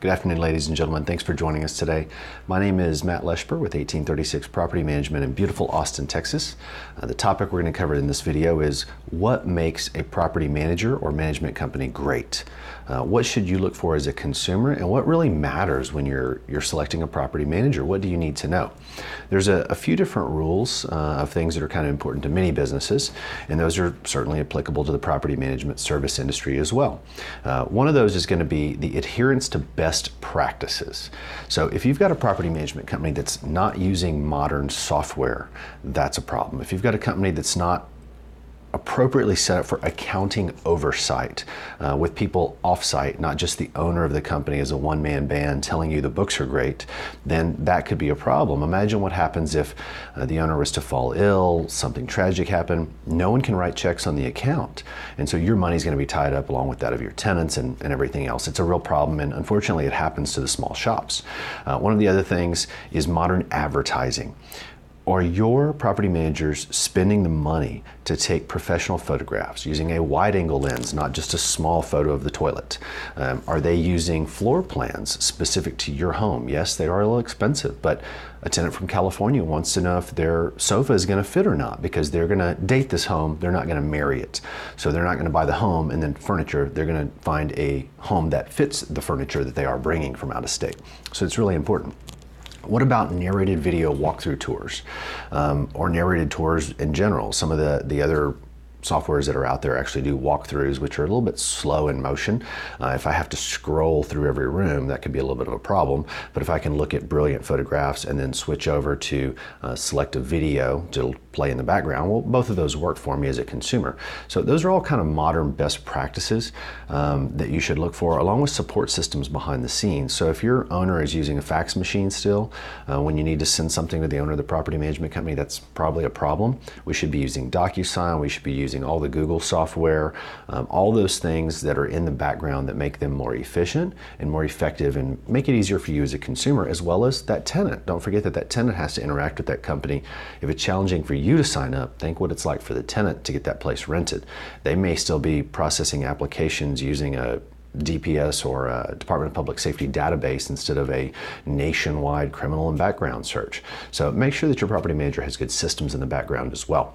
Good afternoon, ladies and gentlemen. Thanks for joining us today. My name is Matt Leshper with 1836 Property Management in beautiful Austin, Texas. The topic we're going to cover in this video is what makes a property manager or management company great? What should you look for as a consumer, and what really matters when you're selecting a property manager? What do you need to know? There's a few different rules of things that are kind of important to many businesses, and those are certainly applicable to the property management service industry as well. One of those is going to be the adherence to best practices. So if you've got a property management company that's not using modern software, that's a problem. If you've got a company that's not appropriately set up for accounting oversight with people off-site, not just the owner of the company as a one-man band telling you the books are great, then that could be a problem. Imagine what happens if the owner was to fall ill, something tragic happened, no one can write checks on the account. And so your money's going to be tied up along with that of your tenants and everything else. It's a real problem, and unfortunately it happens to the small shops. One of the other things is modern advertising. Are your property managers spending the money to take professional photographs using a wide-angle lens, not just a small photo of the toilet? Are they using floor plans specific to your home? Yes, they are a little expensive, but a tenant from California wants to know if their sofa is going to fit or not, because they're going to date this home, they're not going to marry it. So they're not going to buy the home and then furniture, they're going to find a home that fits the furniture that they are bringing from out of state. So it's really important. What about narrated video walkthrough tours or narrated tours in general? Some of the other softwares that are out there actually do walkthroughs, which are a little bit slow in motion. If I have to scroll through every room, that could be a little bit of a problem. But if I can look at brilliant photographs and then switch over to select a video to play in the background, well, both of those work for me as a consumer. So those are all kind of modern best practices that you should look for, along with support systems behind the scenes. So if your owner is using a fax machine still, when you need to send something to the owner of the property management company, that's probably a problem. We should be using DocuSign, we should be using all the Google software, all those things that are in the background that make them more efficient and more effective and make it easier for you as a consumer, as well as that tenant. Don't forget that that tenant has to interact with that company. If it's challenging for you to sign up, think what it's like for the tenant to get that place rented. They may still be processing applications using a DPS or a Department of Public Safety database instead of a nationwide criminal and background search. So make sure that your property manager has good systems in the background as well.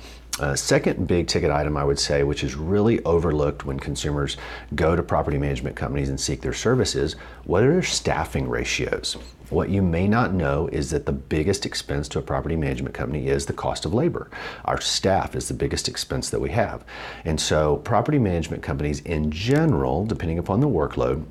Second big ticket item, I would say, which is really overlooked when consumers go to property management companies and seek their services, what are their staffing ratios? What you may not know is that the biggest expense to a property management company is the cost of labor. Our staff is the biggest expense that we have. And so property management companies in general, depending upon the workload,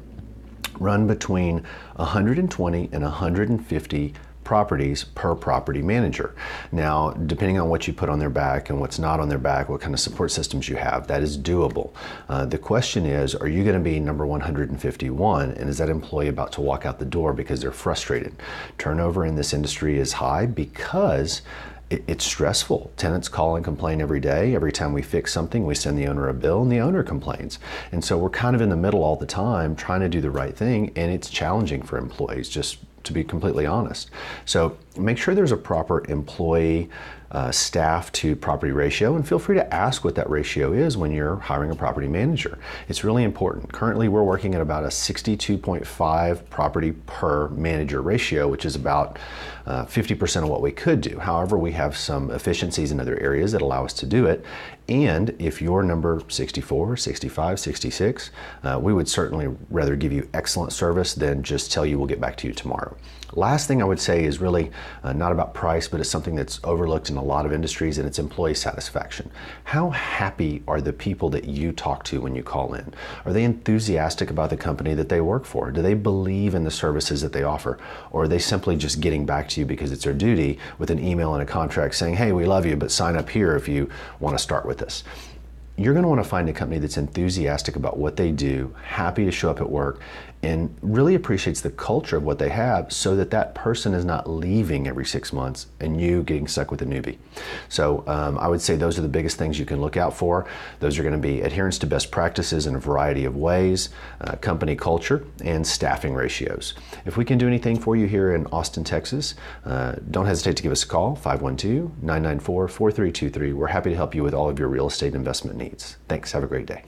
run between 120 and 150 properties per property manager. Now, depending on what you put on their back and what's not on their back, what kind of support systems you have, that is doable. The question is, are you going to be number 151, and is that employee about to walk out the door because they're frustrated? Turnover in this industry is high because it's stressful. Tenants call and complain every day. Every time we fix something, we send the owner a bill and the owner complains. And so we're kind of in the middle all the time trying to do the right thing, and it's challenging for employees, just to be completely honest. So make sure there's a proper employee staff to property ratio, and feel free to ask what that ratio is when you're hiring a property manager. It's really important. Currently we're working at about a 62.5 property per manager ratio, which is about 50% of what we could do. However, we have some efficiencies in other areas that allow us to do it. And if you're number 64, 65, 66, we would certainly rather give you excellent service than just tell you we'll get back to you tomorrow. Last thing I would say is really not about price, but it's something that's overlooked in a lot of industries, and it's employee satisfaction. How happy are the people that you talk to when you call in? Are they enthusiastic about the company that they work for? Do they believe in the services that they offer? Or are they simply just getting back to you because it's their duty with an email and a contract saying, hey, we love you, but sign up here if you want to start with us? You're going to want to find a company that's enthusiastic about what they do, happy to show up at work, and really appreciates the culture of what they have, so that that person is not leaving every 6 months and you getting stuck with a newbie. So I would say those are the biggest things you can look out for. Those are going to be adherence to best practices in a variety of ways, company culture, and staffing ratios. If we can do anything for you here in Austin, Texas, don't hesitate to give us a call, 512-994-4323. We're happy to help you with all of your real estate investment needs. Thanks. Have a great day.